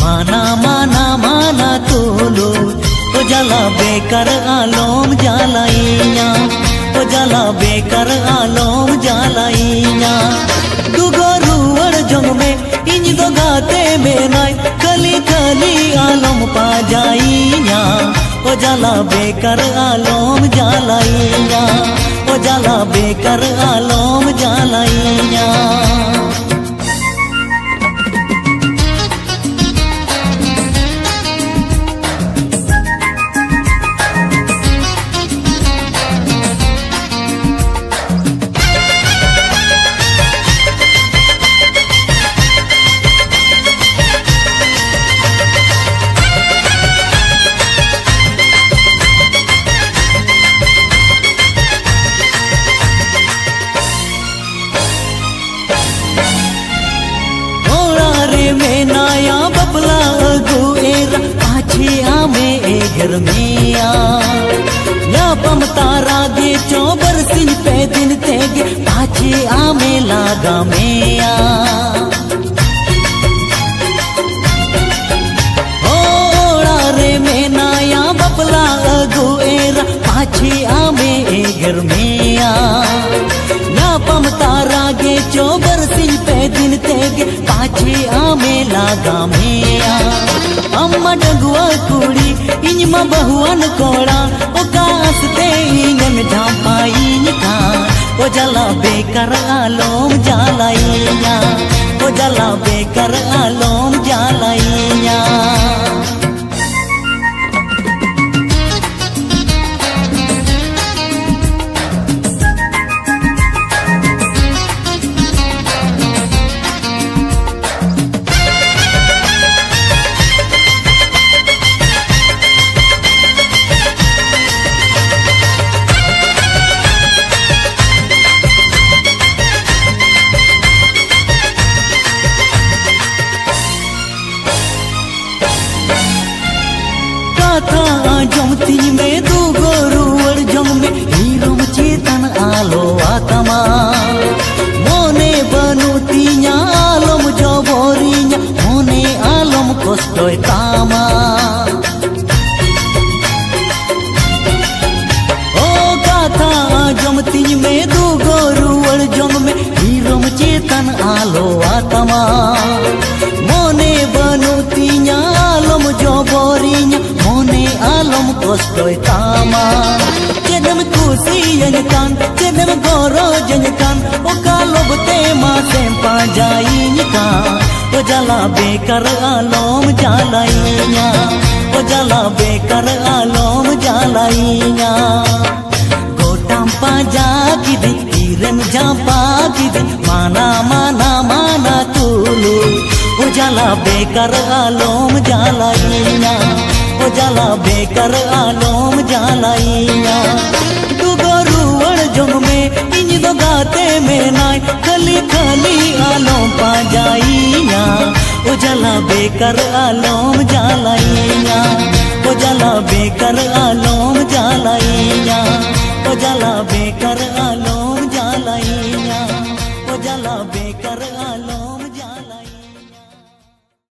माना माना माना तुलु ओ जला बेकर आलोम जालाइया ओ जला बेकर आलोम जालाइया दुगो रुवर जंग में इंज दो गाते में नाय कली कली आलोम पा जाइया ओ जला बेकर आलोम जालाइया ओ जला बेकर आलोम जालाइया में नाया बबला गुएरा आछे आमे ए घर में या पमतारा गे चौबर सिंह पे दिन तेगे आछे आमे लागा में ओड़ा रे में नाया बबला गुएरा आछे आमे ए घर में या पमतारा गे चौबर सिंह पे दिन तेगे पाछे आमे लागा में अम्मा डगुआ कुड़ी इनमा बहुआन कोड़ा ओ कासते इंगन झापाई का ओ जला बेकर आलोम जालाइया ओ जला बेकर आलोम जालाइया जमती में दू गोरुवर जंग में हीरोम चेतन आलो आत्मा मोने बनुतिया आलम जबोरिया मोने आलम कष्टय तामा ओ गाथा जमती में दू गोरुवर जंग में हीरोम चेतन आलो आत्मा मोने बनुतिया आलम जबोरिया मोने आलम कष्टय तामा चेदम खुशी यनकान चेदम गोरो जनकान ओ कालोबते मा सेम्पा जाइनिका ओ जला बेकर आलोम जालाइया ओ जला बेकर आलोम जालाइया गोटाम पाजा किदी तीरन जापा किदी माना माना माना तुलु ओ जला बेकर आलोम जालाइया ओ जला बेकर आलोम जालाइया दुगो रुवर जंग में इंज दो गाते में नाय खली खली आलोम पा जाइया ओ जला बेकर आलोम जालाइया ओ जला बेकर आलोम जालाइया ओ जला बेकर आलोम